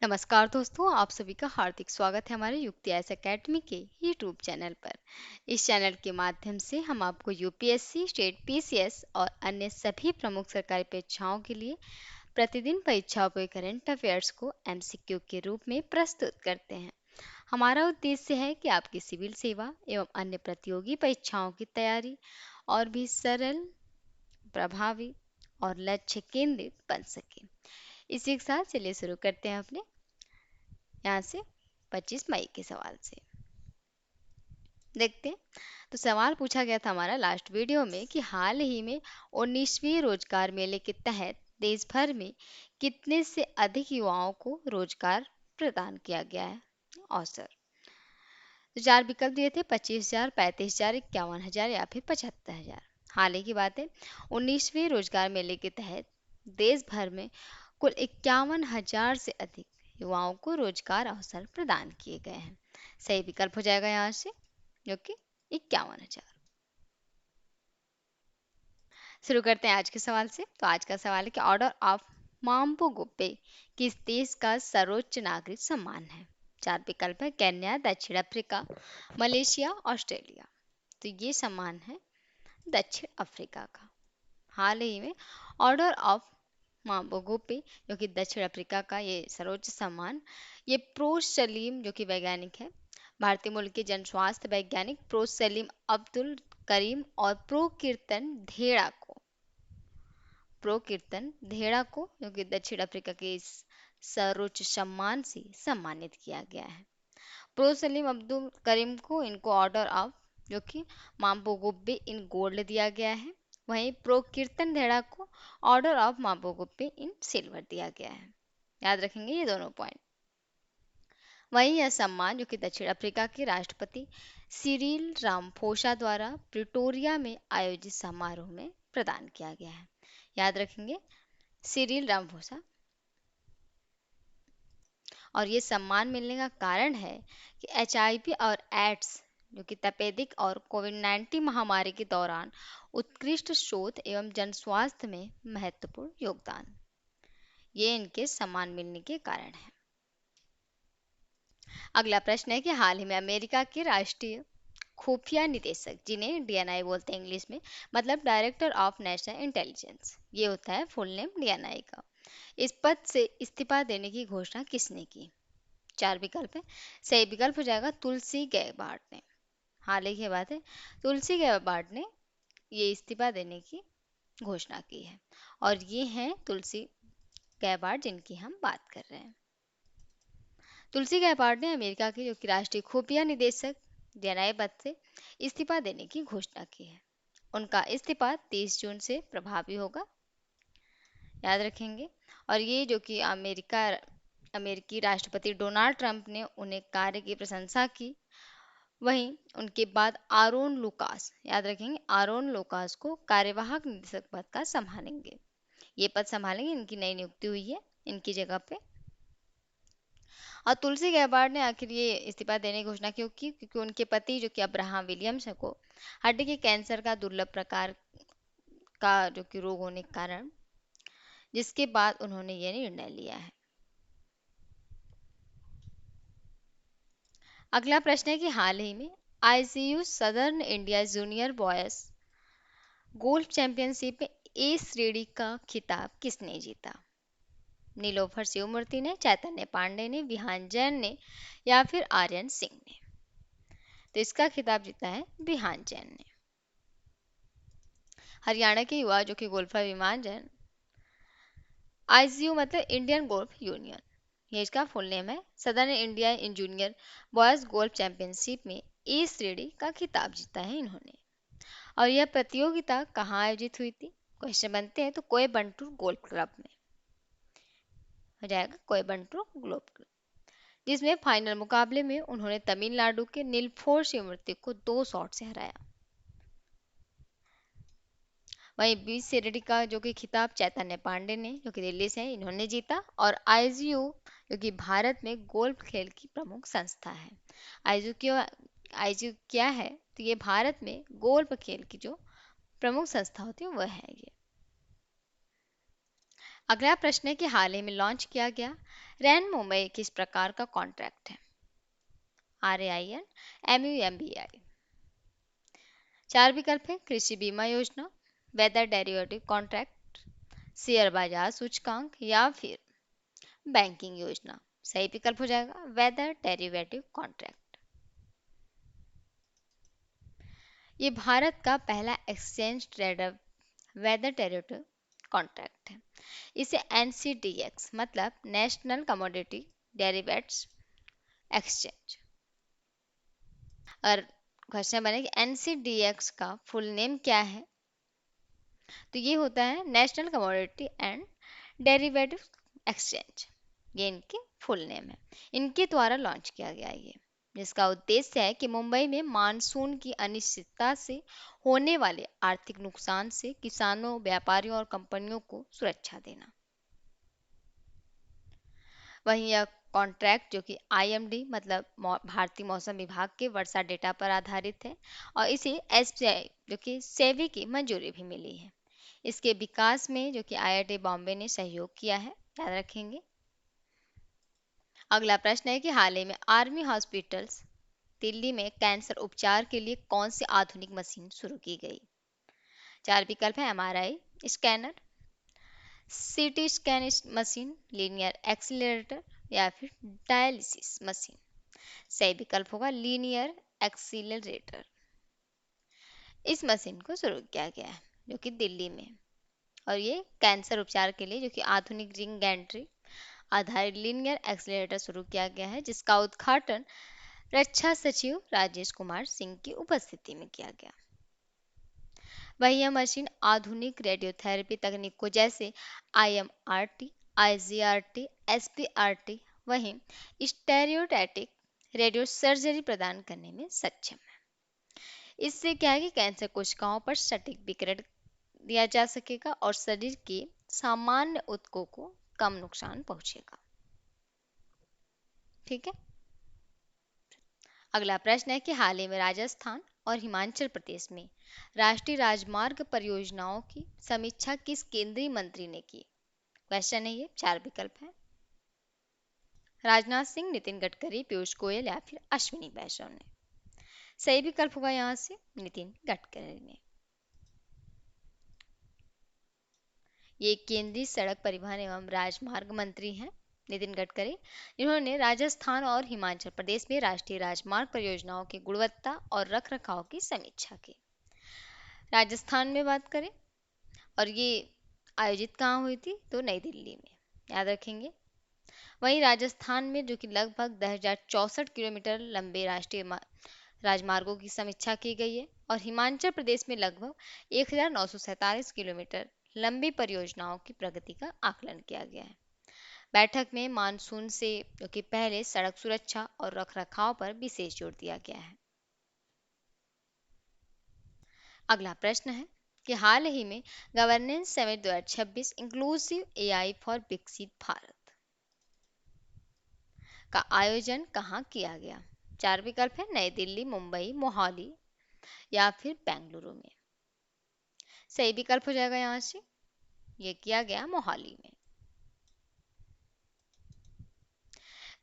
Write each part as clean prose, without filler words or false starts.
नमस्कार दोस्तों, आप सभी का हार्दिक स्वागत है हमारे युक्ति एस एकेडमी के यूट्यूब चैनल पर। इस चैनल के माध्यम से हम आपको यूपीएससी, स्टेट पीसीएस और अन्य सभी प्रमुख सरकारी परीक्षाओं के लिए प्रतिदिन परीक्षाओं के करंट अफेयर्स को एमसीक्यू के रूप में प्रस्तुत करते हैं। हमारा उद्देश्य है कि आपकी सिविल सेवा एवं अन्य प्रतियोगी परीक्षाओं की तैयारी और भी सरल, प्रभावी और लक्ष्य केंद्रित बन सके। इसी के साथ चलिए शुरू करते हैं अपने यहाँ से 25 मई के सवाल से। देखते हैं। तो सवाल पूछा गया था हमारा लास्ट वीडियो में कि हाल ही में 19वीं रोजगार मेले के तहत देश भर में कितने से अधिक युवाओं को रोजगार प्रदान किया गया है अवसर। तो चार विकल्प दिए थे: 25,000, 35,000, 51,000 या फिर 75,000। हाल ही की बात है, 19वीं रोजगार मेले के तहत देश भर में कुल 51,000 से अधिक युवाओं को रोजगार अवसर प्रदान किए गए हैं। सही विकल्प हो जाएगा यहाँ से, जो कि 51,000। शुरू करते हैं आज के सवाल से। तो आज का सवाल है कि ऑर्डर ऑफ माम्पो गुप्पे किस देश का सर्वोच्च नागरिक सम्मान है। चार विकल्प है: केन्या, दक्षिण अफ्रीका, मलेशिया, ऑस्ट्रेलिया। तो ये सम्मान है दक्षिण अफ्रीका का। हाल ही में ऑर्डर ऑफ माम्बोगुपे, जो कि दक्षिण अफ्रीका का ये सर्वोच्च सम्मान, ये प्रोस सलीम, जो कि वैज्ञानिक है, भारतीय मूल के जन स्वास्थ्य वैज्ञानिक प्रोस सलीम अब्दुल करीम और प्रो कीर्तन धेड़ा को, जो कि दक्षिण अफ्रीका के इस सर्वोच्च सम्मान से सम्मानित किया गया है। प्रो सलीम अब्दुल करीम को इनको ऑर्डर ऑफ, जो कि माम्बोगुब्बे इन गोल्ड दिया गया है। वहीं प्रो कीर्तन धेड़ा को ऑर्डर ऑफ माम्बोगुब्बे इन सिल्वर दिया गया है। याद रखेंगे ये दोनों पॉइंट। वहीं यह सम्मान, जो कि दक्षिण अफ्रीका के राष्ट्रपति सिरिल रामफोसा द्वारा प्रिटोरिया में आयोजित समारोह में प्रदान किया गया है। याद रखेंगे, सिरिल रामफोसा। और ये सम्मान मिलने का कारण है कि एचआईवी और एड्स, जो कि तपेदिक और कोविड-19 महामारी के दौरान उत्कृष्ट शोध एवं जन स्वास्थ्य में महत्वपूर्ण योगदान, ये इनके सम्मान मिलने के कारण है। अगला प्रश्न है कि हाल ही में अमेरिका के राष्ट्रीय खुफिया निदेशक, जिन्हें डीएनआई बोलते हैं इंग्लिश में, मतलब डायरेक्टर ऑफ नेशनल इंटेलिजेंस, ये होता है फुल नेम डीएनआई का, इस पद से इस्तीफा देने की घोषणा किसने की। चार विकल्प है। सही विकल्प हो जाएगा तुलसी गैबार्ड ने। हाल ही की बात है, तुलसी गैबार्ड ने ये इस्तीफा देने की घोषणा की है। और ये हैं तुलसी गैबार्ड जिनकी हम बात कर रहे हैं। तुलसी गैबार्ड ने अमेरिका के, जो कि राष्ट्रीय खुफिया निदेशक डीएनआई पद से इस्तीफा देने की घोषणा की है। उनका इस्तीफा 30 जून से प्रभावी होगा। याद रखेंगे। और ये, जो कि अमेरिकी राष्ट्रपति डोनाल्ड ट्रंप ने उन्हें कार्य की प्रशंसा की। वहीं उनके बाद आरोन लुकास, याद रखेंगे, आरोन लुकास को कार्यवाहक निदेशक पद का संभालेंगे। ये पद संभालेंगे, इनकी नई नियुक्ति हुई है इनकी जगह पे। और तुलसी गैबार्ड ने आखिर ये इस्तीफा देने की घोषणा क्यों की? क्योंकि उनके पति, जो कि अब्राहम विलियम्स को हड्डी के कैंसर का दुर्लभ प्रकार का, जो कि रोग होने के कारण, जिसके बाद उन्होंने ये निर्णय लिया है। अगला प्रश्न है कि हाल ही में ICU southern India junior boys golf championship में ए श्रेणी का खिताब किसने जीता। नीलोफर शिवमूर्ति ने, चैतन्य पांडे ने, विहान जैन ने या फिर आर्यन सिंह ने। तो इसका खिताब जीता है विहान जैन ने। हरियाणा के युवा, जो कि गोल्फर विहान जैन, आईसीयू मतलब इंडियन गोल्फ यूनियन, ये इसका फुल नेम है, southern India in junior boys golf championship में ए श्रेणी का खिताब जीता है इन्होंने। और यह प्रतियोगिता कहाँ आयोजित हुई थी? क्वेश्चन बनते हैं तो कोयबंटूर गोल्फ क्लब में हो जाएगा, कोयबंटूर गोल्फ क्लब, जिसमें फाइनल मुकाबले में उन्होंने तमिलनाडु के नीलफोर शिवमूर्ति को 2 शॉट से हराया। वहीं बी श्रेणी का, जो कि खिताब चैतन्य पांडे ने, जो कि दिल्ली से हैं, इन्होंने जीता। और आईजीयू, जो कि भारत में गोल्फ खेल की प्रमुख संस्था है। आईजीयू क्या है? तो ये भारत में गोल्फ खेल की जो प्रमुख संस्था होती है वह है ये। अगला प्रश्न है कि हाल ही में लॉन्च किया गया रैन मुंबई किस प्रकार का कॉन्ट्रैक्ट है? RAIN, MUMBI। चार विकल्प है, कृषि बीमा योजना, वेदर डेरिवेटिव कॉन्ट्रैक्ट, शेयर बाजार सूचकांक या फिर बैंकिंग योजना। सही विकल्प हो जाएगा वेदर डेरिवेटिव कॉन्ट्रैक्ट। ये भारत का पहला exchange traded weather derivative contract है। इसे NCDX मतलब नेशनल कमोडिटी डेरिवेट्स एक्सचेंज। और क्वेश्चन बने कि NCDX का फुल नेम क्या है? तो ये होता है national commodity and derivative exchange. ये इनके फुल नेम है। इनके द्वारा लॉन्च किया गया है ये, जिसका उद्देश्य है कि मुंबई में मानसून की अनिश्चितता से होने वाले आर्थिक नुकसान से किसानों, व्यापारियों और कंपनियों को सुरक्षा देना। वहीं यह कॉन्ट्रैक्ट जो कि IMD मतलब भारतीय मौसम विभाग के वर्षा डेटा पर आधारित है और इसे SBI जो कि सेबी की मंजूरी भी मिली है। इसके विकास में जो कि IIT बॉम्बे ने सहयोग किया है, याद रखेंगे। अगला प्रश्न है कि हाल ही में आर्मी हॉस्पिटल्स दिल्ली में कैंसर उपचार के लिए कौन सी आधुनिक मशीन शुरू की गई? चार विकल्प है, MRI scanner, CT scan machine, linear accelerator या फिर डायलिसिस मशीन। सही विकल्प होगा लीनियर एक्सीलरेटर। इस मशीन को शुरू किया गया है जो कि दिल्ली में, और ये कैंसर उपचार के लिए जो कि आधुनिक रिंग गैंट्री आधारित लीनियर एक्सीलरेटर शुरू किया गया है, जिसका उद्घाटन रक्षा सचिव राजेश कुमार सिंह की उपस्थिति में किया गया। वही यह मशीन आधुनिक रेडियोथेरेपी तकनीकों जैसे IMRT, IGRT, SBRT वहीं स्टेरियोटैटिक रेडियो सर्जरी प्रदान करने में सक्षम है। इससे क्या है कि कैंसर कोशिकाओं पर सटीक विकिरण दिया जा सकेगा और शरीर के सामान्य ऊतकों को कम नुकसान पहुंचेगा। ठीक है। अगला प्रश्न है कि हाल ही में राजस्थान और हिमाचल प्रदेश में राष्ट्रीय राजमार्ग परियोजनाओं की समीक्षा किस केंद्रीय मंत्री ने की? क्वेश्चन है ये, चार विकल्प है, राजनाथ सिंह, नितिन गडकरी, पीयूष गोयल या फिर अश्विनी वैष्णव ने। सही विकल्प होगा यहाँ से नितिन गडकरी ने। ये केंद्रीय सड़क परिवहन एवं राजमार्ग मंत्री हैं नितिन गडकरी। इन्होंने राजस्थान और हिमाचल प्रदेश में राष्ट्रीय राजमार्ग परियोजनाओं की गुणवत्ता और रखरखाव की समीक्षा की। राजस्थान में बात करें और ये आयोजित कहाँ हुई थी? तो नई दिल्ली में, याद रखेंगे। वहीं राजस्थान में जो कि लगभग 1064 किलोमीटर लंबे राष्ट्रीय राजमार्गों की समीक्षा की गई है और हिमाचल प्रदेश में लगभग 1947 किलोमीटर लंबी परियोजनाओं की प्रगति का आकलन किया गया है। बैठक में मानसून से जो कि पहले सड़क सुरक्षा और रखरखाव पर विशेष जोर दिया गया है। अगला प्रश्न है कि हाल ही में governance summit 2026 inclusive AI for विकसित भारत का आयोजन कहाँ किया गया? चार विकल्प है, नई दिल्ली, मुंबई, मोहाली या फिर बेंगलुरु में। सही विकल्प हो जाएगा यहाँ से, ये किया गया मोहाली में।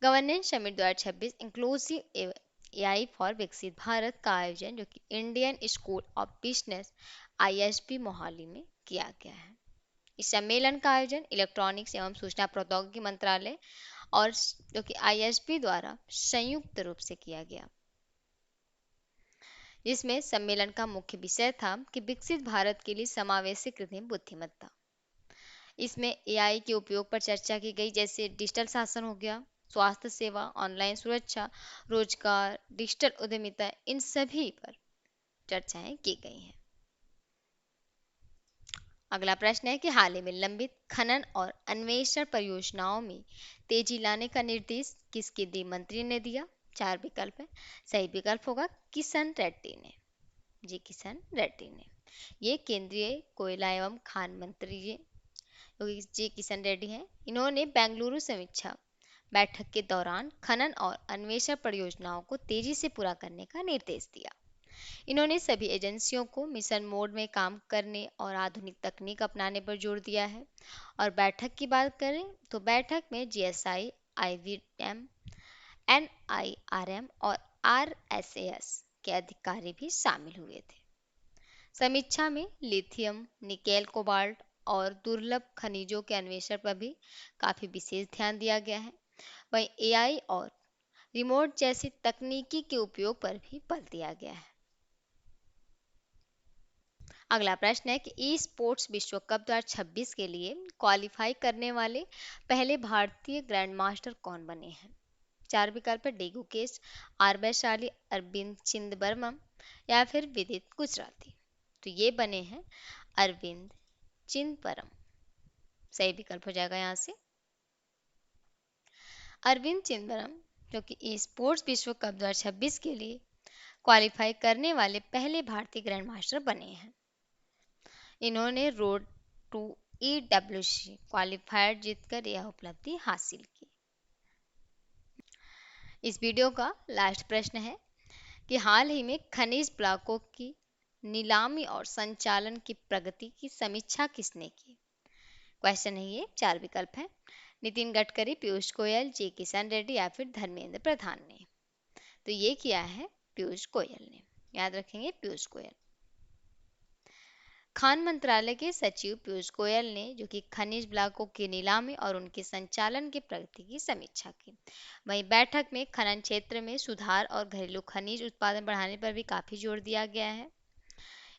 Governance summit 2026 inclusive AI for विकसित भारत का आयोजन जो कि Indian school of business ISB Mohali में किया गया है। इस सम्मेलन का आयोजन इलेक्ट्रॉनिक्स एवं सूचना प्रौद्योगिकी मंत्रालय और जो कि ISB द्वारा संयुक्त रूप से किया गया, जिसमें सम्मेलन का मुख्य विषय था कि विकसित भारत के लिए समावेशी कृत्रिम बुद्धिमत्ता। इसमें AI के उपयोग पर चर्चा की गई, जैसे डिजिटल शासन हो गया, स्वास्थ्य सेवा, ऑनलाइन सुरक्षा, रोजगार, डिजिटल उद्यमिता, इन सभी पर चर्चाएं की गई हैं। अगला प्रश्न है कि हाल ही में लंबित खनन और अन्वेषण परियोजनाओं में तेजी लाने का निर्देश किस केंद्रीय मंत्री ने दिया? चार विकल्प है। सही विकल्प होगा किशन रेड्डी ने, जी किशन रेड्डी ने। ये केंद्रीय कोयला एवं खान मंत्री जी किशन रेड्डी हैं। इन्होंने बेंगलुरु समीक्षा बैठक के दौरान खनन और अन्वेषण परियोजनाओं को तेजी से पूरा करने का निर्देश दिया। इन्होंने सभी एजेंसियों को मिशन मोड में काम करने और आधुनिक तकनीक अपनाने पर जोर दिया है। और बैठक की बात करें तो बैठक में जीएसआई, आईवीएम, एनआईआरएम और आरएसएस के अधिकारी भी शामिल हुए थे। समीक्षा में लिथियम, निकेल, कोबाल्ट और दुर्लभ खनिजों के अन्वेषण पर भी काफी विशेष ध्यान दिया गया है। वहीं एआई और रिमोट जैसी तकनीकी के उपयोग पर भी बल दिया गया है। अगला प्रश्न है कि ई स्पोर्ट्स विश्व कप 2026 के लिए क्वालिफाई करने वाले पहले भारतीय ग्रैंड मास्टर कौन बने हैं? चार विकल्प है: डेगू केस, आर वैशाली, अरविंद चिदम्बरम या फिर विदित गुजराती। तो ये बने हैं अरविंद चिदम्बरम। सही विकल्प हो जाएगा यहाँ से अरविंद चिदम्बरम, जो कि ई स्पोर्ट्स विश्व कप 2026 के लिए क्वालिफाई करने वाले पहले भारतीय ग्रैंड मास्टर बने हैं। इन्होंने रोड टू ईडब्ल्यूसी क्वालिफायर जीतकर यह उपलब्धि हासिल की। इस वीडियो का लास्ट प्रश्न है कि हाल ही में खनिज ब्लॉकों की नीलामी और संचालन की प्रगति की समीक्षा किसने की? क्वेश्चन है ये, चार विकल्प है: नितिन गडकरी, पीयूष गोयल, जे किशन रेड्डी या फिर धर्मेंद्र प्रधान ने। तो ये किया है पीयूष गोयल ने, याद रखेंगे पीयूष गोयल। खान मंत्रालय के सचिव पीयूष गोयल ने, जो कि खनिज ब्लॉकों की नीलामी और उनके संचालन की प्रगति की समीक्षा की। वहीं बैठक में खनन क्षेत्र में सुधार और घरेलू खनिज उत्पादन बढ़ाने पर भी काफी जोर दिया गया है।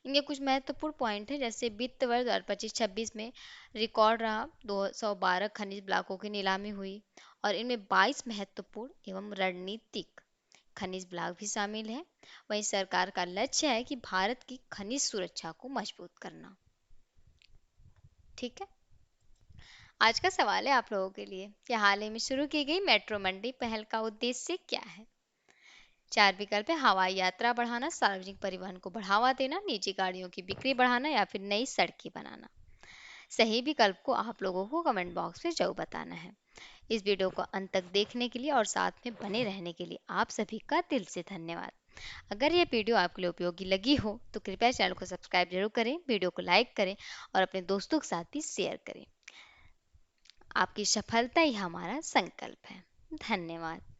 इनके कुछ महत्वपूर्ण पॉइंट हैं, जैसे वित्त वर्ष 2025-26 में रिकॉर्ड रहा, 212 खनिज ब्लॉकों की नीलामी हुई और इनमें 22 महत्वपूर्ण एवं रणनीतिक खनिज ब्लॉक भी शामिल हैं। वहीं सरकार का लक्ष्य है कि भारत की खनिज सुरक्षा को मजबूत करना। ठीक है। आज का सवाल है आप लोगों के लिए कि हाल ही में शुरू की गई मेट्रो मंडी पहल का उद्देश्य क्या है? चार विकल्प है: हवाई यात्रा बढ़ाना, सार्वजनिक परिवहन को बढ़ावा देना, निजी गाड़ियों की बिक्री बढ़ाना या फिर नई सड़कें बनाना। सही विकल्प को आप लोगों को कमेंट बॉक्स में जरूर बताना है। इस वीडियो को अंत तक देखने के लिए और साथ में बने रहने के लिए आप सभी का दिल से धन्यवाद। अगर यह वीडियो आपके लिए उपयोगी लगी हो तो कृपया चैनल को सब्सक्राइब जरूर करें, वीडियो को लाइक करें और अपने दोस्तों के साथ भी शेयर करें। आपकी सफलता ही हमारा संकल्प है। धन्यवाद।